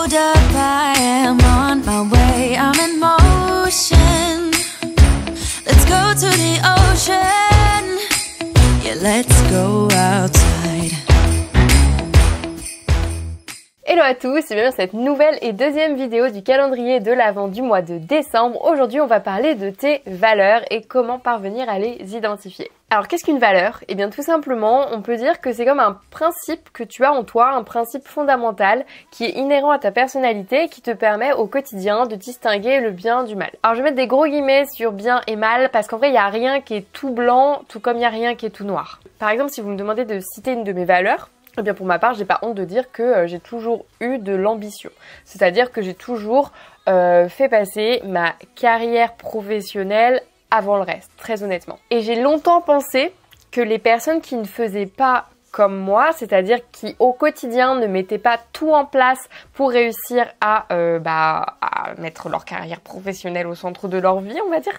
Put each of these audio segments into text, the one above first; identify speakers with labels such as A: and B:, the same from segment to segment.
A: Hold up, I am on my way, I'm in motion. Let's go to the ocean. Yeah, let's go outside.
B: Hello à tous et bienvenue dans cette nouvelle et deuxième vidéo du calendrier de l'Avent du mois de décembre. Aujourd'hui on va parler de tes valeurs et comment parvenir à les identifier. Alors qu'est-ce qu'une valeur? Eh bien tout simplement on peut dire que c'est comme un principe que tu as en toi, un principe fondamental qui est inhérent à ta personnalité et qui te permet au quotidien de distinguer le bien du mal. Alors je vais mettre des gros guillemets sur bien et mal parce qu'en vrai il n'y a rien qui est tout blanc tout comme il n'y a rien qui est tout noir. Par exemple si vous me demandez de citer une de mes valeurs, eh bien pour ma part, j'ai pas honte de dire que j'ai toujours eu de l'ambition. C'est-à-dire que j'ai toujours fait passer ma carrière professionnelle avant le reste, très honnêtement. Et j'ai longtemps pensé que les personnes qui ne faisaient pas comme moi, c'est-à-dire qui au quotidien ne mettaient pas tout en place pour réussir à mettre leur carrière professionnelle au centre de leur vie, on va dire,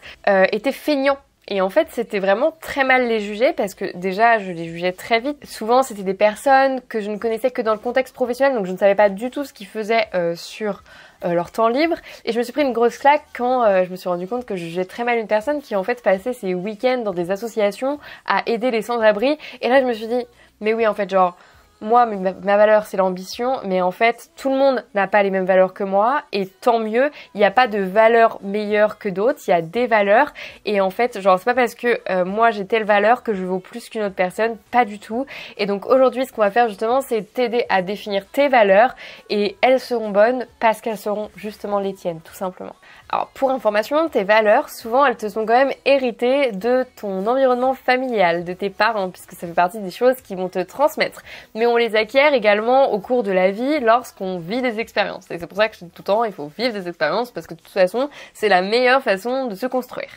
B: étaient feignants. Et en fait, c'était vraiment très mal les juger parce que déjà, je les jugeais très vite. Souvent, c'était des personnes que je ne connaissais que dans le contexte professionnel, donc je ne savais pas du tout ce qu'ils faisaient sur leur temps libre. Et je me suis pris une grosse claque quand je me suis rendu compte que je jugeais très mal une personne qui en fait passait ses week-ends dans des associations à aider les sans-abri. Et là, je me suis dit, mais oui, en fait, genre... Moi, ma valeur, c'est l'ambition, mais en fait, tout le monde n'a pas les mêmes valeurs que moi, et tant mieux, il n'y a pas de valeur meilleure que d'autres, il y a des valeurs, et en fait, genre, c'est pas parce que moi j'ai telle valeur que je vaux plus qu'une autre personne, pas du tout. Et donc aujourd'hui, ce qu'on va faire justement, c'est t'aider à définir tes valeurs, et elles seront bonnes parce qu'elles seront justement les tiennes, tout simplement. Alors pour information, tes valeurs, souvent elles te sont quand même héritées de ton environnement familial, de tes parents, puisque ça fait partie des choses qui vont te transmettre. Mais on les acquiert également au cours de la vie lorsqu'on vit des expériences. Et c'est pour ça que je dis tout le temps, il faut vivre des expériences parce que de toute façon, c'est la meilleure façon de se construire.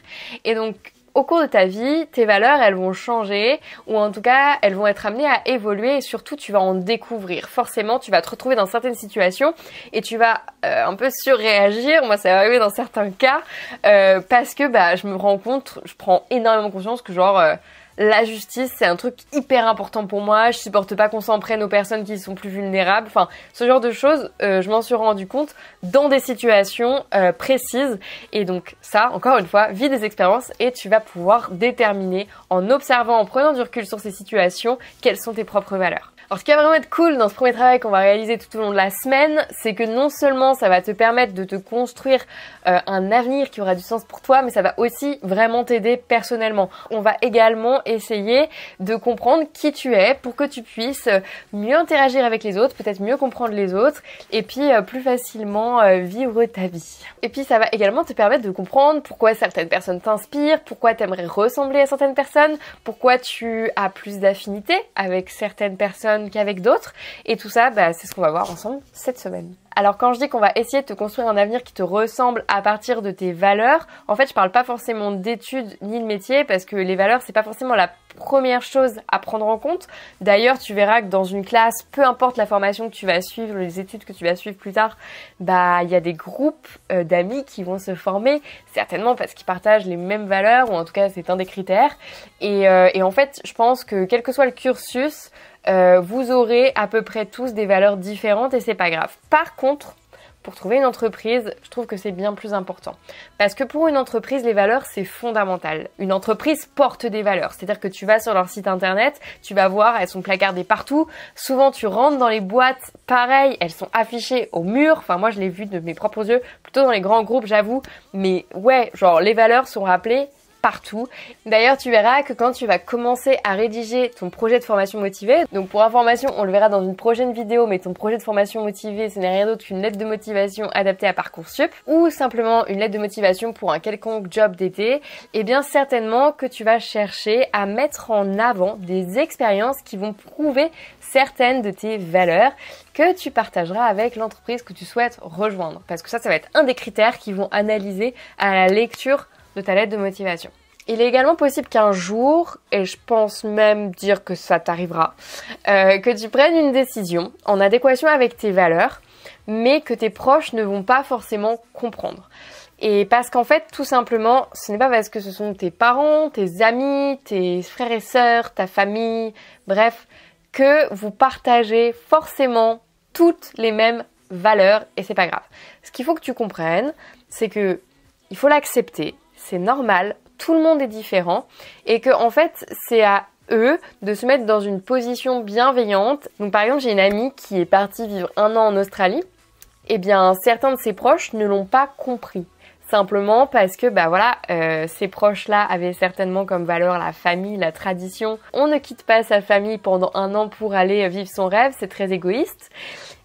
B: Et donc, au cours de ta vie, tes valeurs, elles vont changer ou en tout cas, elles vont être amenées à évoluer et surtout, tu vas en découvrir. Forcément, tu vas te retrouver dans certaines situations et tu vas un peu surréagir. Moi, ça va arriver dans certains cas parce que je me rends compte, je prends énormément conscience que genre... la justice, c'est un truc hyper important pour moi. Je supporte pas qu'on s'en prenne aux personnes qui sont plus vulnérables. Enfin, ce genre de choses, je m'en suis rendu compte dans des situations précises. Et donc ça, encore une fois, vis des expériences et tu vas pouvoir déterminer en observant, en prenant du recul sur ces situations, quelles sont tes propres valeurs. Alors ce qui va vraiment être cool dans ce premier travail qu'on va réaliser tout au long de la semaine, c'est que non seulement ça va te permettre de te construire un avenir qui aura du sens pour toi, mais ça va aussi vraiment t'aider personnellement. On va également essayer de comprendre qui tu es pour que tu puisses mieux interagir avec les autres, peut-être mieux comprendre les autres et puis plus facilement vivre ta vie. Et puis ça va également te permettre de comprendre pourquoi certaines personnes t'inspirent, pourquoi tu aimerais ressembler à certaines personnes, pourquoi tu as plus d'affinité avec certaines personnes qu'avec d'autres, et tout ça, c'est ce qu'on va voir ensemble cette semaine. Alors quand je dis qu'on va essayer de te construire un avenir qui te ressemble à partir de tes valeurs, en fait je parle pas forcément d'études ni de métier parce que les valeurs c'est pas forcément la première chose à prendre en compte. D'ailleurs tu verras que dans une classe, peu importe la formation que tu vas suivre, les études que tu vas suivre plus tard, il y a des groupes d'amis qui vont se former, certainement parce qu'ils partagent les mêmes valeurs ou en tout cas c'est un des critères. Et en fait je pense que quel que soit le cursus, vous aurez à peu près tous des valeurs différentes et c'est pas grave. Par contre, pour trouver une entreprise, je trouve que c'est bien plus important. Parce que pour une entreprise, les valeurs, c'est fondamental. Une entreprise porte des valeurs. C'est-à-dire que tu vas sur leur site internet, tu vas voir, elles sont placardées partout. Souvent, tu rentres dans les boîtes, pareil, elles sont affichées au mur. Enfin, moi, je l'ai vu de mes propres yeux, plutôt dans les grands groupes, j'avoue. Mais ouais, genre, les valeurs sont rappelées partout. D'ailleurs, tu verras que quand tu vas commencer à rédiger ton projet de formation motivée, donc pour information, on le verra dans une prochaine vidéo, mais ton projet de formation motivée, ce n'est rien d'autre qu'une lettre de motivation adaptée à Parcoursup ou simplement une lettre de motivation pour un quelconque job d'été, et bien certainement que tu vas chercher à mettre en avant des expériences qui vont prouver certaines de tes valeurs que tu partageras avec l'entreprise que tu souhaites rejoindre. Parce que ça va être un des critères qui vont analyser à la lecture de ta lettre de motivation. Il est également possible qu'un jour, et je pense même dire que ça t'arrivera, que tu prennes une décision en adéquation avec tes valeurs, mais que tes proches ne vont pas forcément comprendre. Et parce qu'en fait, tout simplement, ce n'est pas parce que ce sont tes parents, tes amis, tes frères et sœurs, ta famille, bref, que vous partagez forcément toutes les mêmes valeur et c'est pas grave. Ce qu'il faut que tu comprennes, c'est que il faut l'accepter, c'est normal, tout le monde est différent et que en fait c'est à eux de se mettre dans une position bienveillante. Donc par exemple j'ai une amie qui est partie vivre 1 an en Australie, et bien certains de ses proches ne l'ont pas compris. Simplement parce que ces proches-là avaient certainement comme valeur la famille, la tradition. On ne quitte pas sa famille pendant 1 an pour aller vivre son rêve, c'est très égoïste.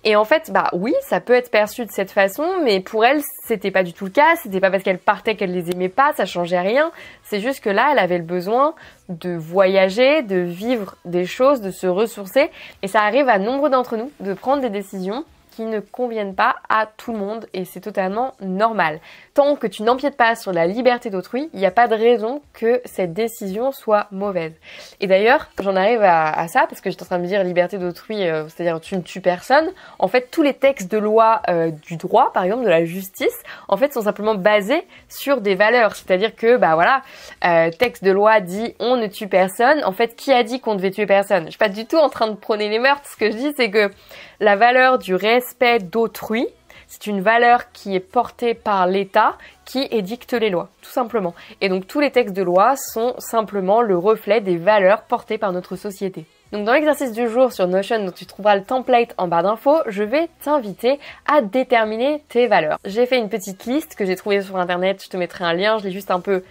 B: Et en fait, oui, ça peut être perçu de cette façon, mais pour elle, c'était pas du tout le cas. C'était pas parce qu'elle partait qu'elle les aimait pas, ça changeait rien. C'est juste que là, elle avait le besoin de voyager, de vivre des choses, de se ressourcer. Et ça arrive à nombre d'entre nous de prendre des décisions qui ne conviennent pas à tout le monde et c'est totalement normal. Tant que tu n'empiètes pas sur la liberté d'autrui, il n'y a pas de raison que cette décision soit mauvaise. Et d'ailleurs, j'en arrive à ça parce que j'étais en train de me dire liberté d'autrui, c'est-à-dire tu ne tues personne. En fait, tous les textes de loi du droit, par exemple de la justice, en fait sont simplement basés sur des valeurs. C'est-à-dire que, texte de loi dit on ne tue personne. En fait, qui a dit qu'on devait tuer personne? Je suis pas du tout en train de prôner les meurtres. Ce que je dis, c'est que la valeur du respect d'autrui, c'est une valeur qui est portée par l'État qui édicte les lois, tout simplement. Et donc tous les textes de loi sont simplement le reflet des valeurs portées par notre société. Donc dans l'exercice du jour sur Notion, dont tu trouveras le template en barre d'infos, je vais t'inviter à déterminer tes valeurs. J'ai fait une petite liste que j'ai trouvée sur internet, je te mettrai un lien, je l'ai juste un peu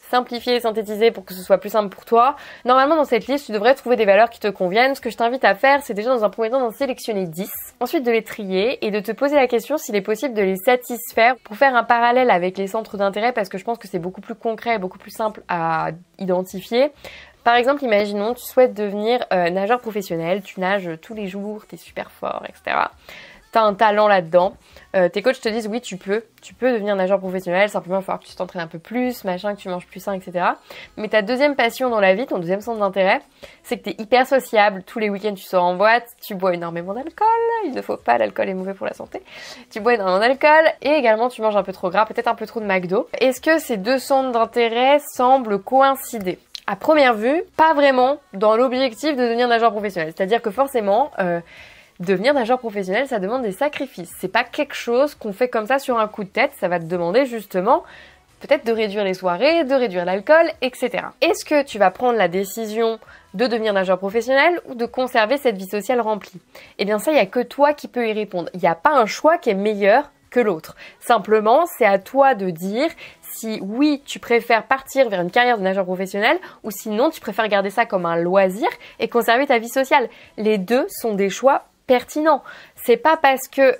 B: simplifier, synthétiser pour que ce soit plus simple pour toi. Normalement, dans cette liste, tu devrais trouver des valeurs qui te conviennent. Ce que je t'invite à faire, c'est déjà dans un premier temps d'en sélectionner 10. Ensuite, de les trier et de te poser la question s'il est possible de les satisfaire pour faire un parallèle avec les centres d'intérêt parce que je pense que c'est beaucoup plus concret et beaucoup plus simple à identifier. Par exemple, imaginons, tu souhaites devenir nageur professionnel, tu nages tous les jours, t'es super fort, etc. T'as un talent là-dedans. Tes coachs te disent oui, tu peux devenir nageur professionnel, simplement il va falloir que tu t'entraînes un peu plus, machin, que tu manges plus sain, etc. Mais ta deuxième passion dans la vie, ton deuxième centre d'intérêt, c'est que t'es hyper sociable. Tous les week-ends, tu sors en boîte, tu bois énormément d'alcool. Il ne faut pas, l'alcool est mauvais pour la santé. Tu bois énormément d'alcool et également tu manges un peu trop gras, peut-être un peu trop de McDo. Est-ce que ces deux centres d'intérêt semblent coïncider? À première vue, pas vraiment dans l'objectif de devenir nageur professionnel. C'est-à-dire que forcément, devenir nageur professionnel, ça demande des sacrifices. C'est pas quelque chose qu'on fait comme ça sur un coup de tête. Ça va te demander justement peut-être de réduire les soirées, de réduire l'alcool, etc. Est-ce que tu vas prendre la décision de devenir nageur professionnel ou de conserver cette vie sociale remplie? Eh bien ça, il n'y a que toi qui peux y répondre. Il n'y a pas un choix qui est meilleur que l'autre. Simplement, c'est à toi de dire si oui, tu préfères partir vers une carrière de nageur professionnel ou sinon, tu préfères garder ça comme un loisir et conserver ta vie sociale. Les deux sont des choix pertinent. C'est pas parce que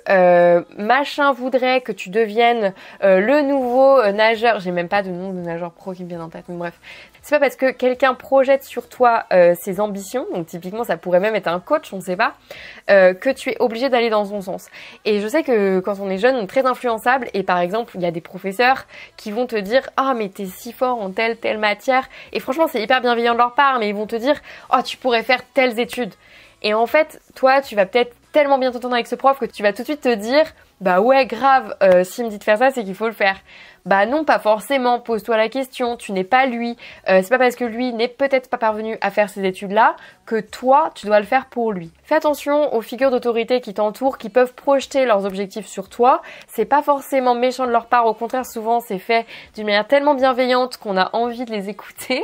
B: machin voudrait que tu deviennes le nouveau nageur, j'ai même pas de nom de nageur pro qui me vient en tête, mais bref. C'est pas parce que quelqu'un projette sur toi ses ambitions, donc typiquement ça pourrait même être un coach, on ne sait pas, que tu es obligé d'aller dans son sens. Et je sais que quand on est jeune, on est très influençable et par exemple, il y a des professeurs qui vont te dire « Ah mais t'es si fort en telle matière » et franchement c'est hyper bienveillant de leur part, mais ils vont te dire « Oh tu pourrais faire telles études ». Et en fait, toi, tu vas peut-être tellement bien t'entendre avec ce prof que tu vas tout de suite te dire « Bah ouais, grave, s'il me dit de faire ça, c'est qu'il faut le faire ». Bah non, pas forcément, pose-toi la question, tu n'es pas lui. C'est pas parce que lui n'est peut-être pas parvenu à faire ces études-là que toi, tu dois le faire pour lui. Fais attention aux figures d'autorité qui t'entourent, qui peuvent projeter leurs objectifs sur toi. C'est pas forcément méchant de leur part, au contraire, souvent c'est fait d'une manière tellement bienveillante qu'on a envie de les écouter.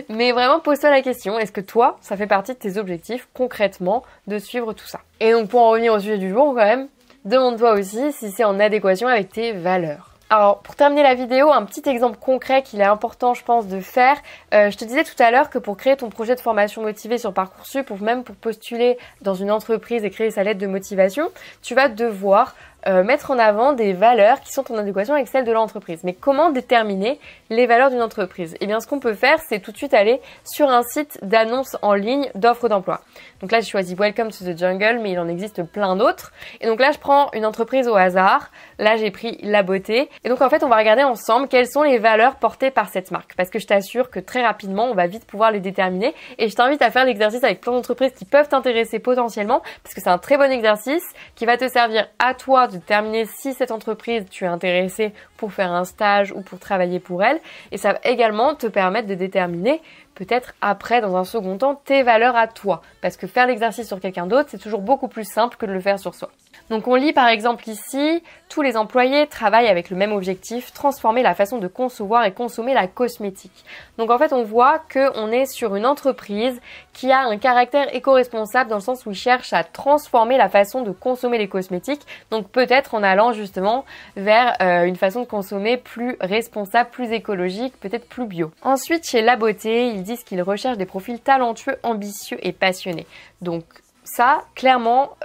B: Mais vraiment, pose-toi la question, est-ce que toi, ça fait partie de tes objectifs concrètement de suivre tout ça? Et donc pour en revenir au sujet du jour quand même, demande-toi aussi si c'est en adéquation avec tes valeurs. Alors, pour terminer la vidéo, un petit exemple concret qu'il est important, je pense, de faire. Je te disais tout à l'heure que pour créer ton projet de formation motivée sur Parcoursup, ou même pour postuler dans une entreprise et créer sa lettre de motivation, tu vas devoir mettre en avant des valeurs qui sont en adéquation avec celles de l'entreprise. Mais comment déterminer les valeurs d'une entreprise? Eh bien, ce qu'on peut faire, c'est tout de suite aller sur un site d'annonce en ligne d'offres d'emploi. Donc là, j'ai choisi Welcome to the Jungle, mais il en existe plein d'autres. Et donc là, je prends une entreprise au hasard. Là, j'ai pris La Beauté. Et donc, en fait, on va regarder ensemble quelles sont les valeurs portées par cette marque. Parce que je t'assure que très rapidement, on va vite pouvoir les déterminer. Et je t'invite à faire l'exercice avec plein d'entreprises qui peuvent t'intéresser potentiellement, parce que c'est un très bon exercice qui va te servir à toi de déterminer si cette entreprise, tu es intéressé pour faire un stage ou pour travailler pour elle. Et ça va également te permettre de déterminer peut-être après, dans un second temps, tes valeurs à toi. Parce que faire l'exercice sur quelqu'un d'autre, c'est toujours beaucoup plus simple que de le faire sur soi. Donc on lit par exemple ici, tous les employés travaillent avec le même objectif, transformer la façon de concevoir et consommer la cosmétique. Donc en fait on voit qu'on est sur une entreprise qui a un caractère éco-responsable dans le sens où il cherche à transformer la façon de consommer les cosmétiques. Donc peut-être en allant justement vers une façon de consommer plus responsable, plus écologique, peut-être plus bio. Ensuite chez La Beauté, ils disent qu'ils recherchent des profils talentueux, ambitieux et passionnés. Donc ça, clairement,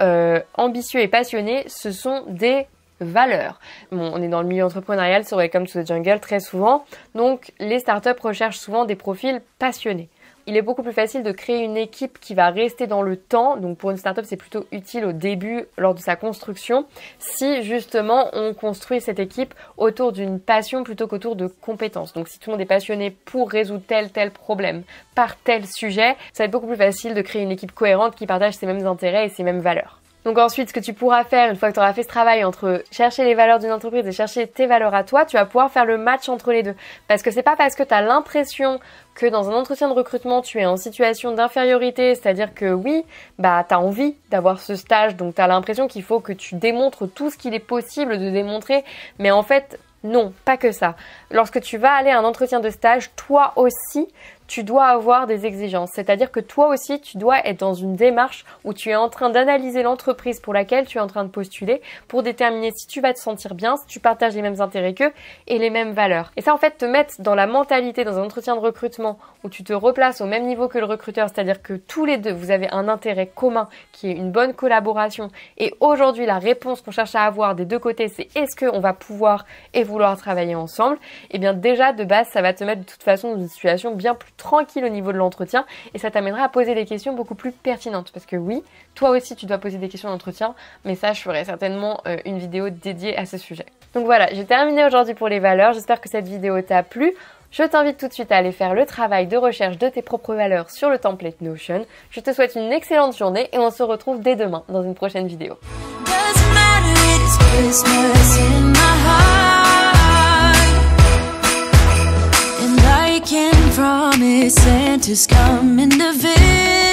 B: ambitieux et passionné, ce sont des valeurs. Bon, on est dans le milieu entrepreneurial sur Welcome to the Jungle très souvent, donc les startups recherchent souvent des profils passionnés. Il est beaucoup plus facile de créer une équipe qui va rester dans le temps, donc pour une startup c'est plutôt utile au début lors de sa construction, si justement on construit cette équipe autour d'une passion plutôt qu'autour de compétences. Donc si tout le monde est passionné pour résoudre tel problème par tel sujet, ça va être beaucoup plus facile de créer une équipe cohérente qui partage ses mêmes intérêts et ses mêmes valeurs. Donc ensuite, ce que tu pourras faire une fois que tu auras fait ce travail entre chercher les valeurs d'une entreprise et chercher tes valeurs à toi, tu vas pouvoir faire le match entre les deux. Parce que c'est pas parce que tu as l'impression que dans un entretien de recrutement, tu es en situation d'infériorité, c'est-à-dire que oui, bah tu as envie d'avoir ce stage, donc tu as l'impression qu'il faut que tu démontres tout ce qu'il est possible de démontrer, mais en fait, non, pas que ça. Lorsque tu vas aller à un entretien de stage, toi aussi, tu dois avoir des exigences. C'est-à-dire que toi aussi, tu dois être dans une démarche où tu es en train d'analyser l'entreprise pour laquelle tu es en train de postuler pour déterminer si tu vas te sentir bien, si tu partages les mêmes intérêts qu'eux et les mêmes valeurs. Et ça, en fait, te mettre dans la mentalité, dans un entretien de recrutement où tu te replaces au même niveau que le recruteur, c'est-à-dire que tous les deux, vous avez un intérêt commun qui est une bonne collaboration. Et aujourd'hui, la réponse qu'on cherche à avoir des deux côtés, c'est est-ce qu'on va pouvoir et vouloir travailler ensemble? Et bien déjà, de base, ça va te mettre de toute façon dans une situation bien plus tranquille au niveau de l'entretien et ça t'amènera à poser des questions beaucoup plus pertinentes parce que oui, toi aussi tu dois poser des questions d'entretien, mais ça je ferai certainement une vidéo dédiée à ce sujet. Donc voilà, j'ai terminé aujourd'hui pour les valeurs, j'espère que cette vidéo t'a plu. Je t'invite tout de suite à aller faire le travail de recherche de tes propres valeurs sur le template Notion. Je te souhaite une excellente journée et on se retrouve dès demain dans une prochaine vidéo.
A: Promise Santa's coming to visit.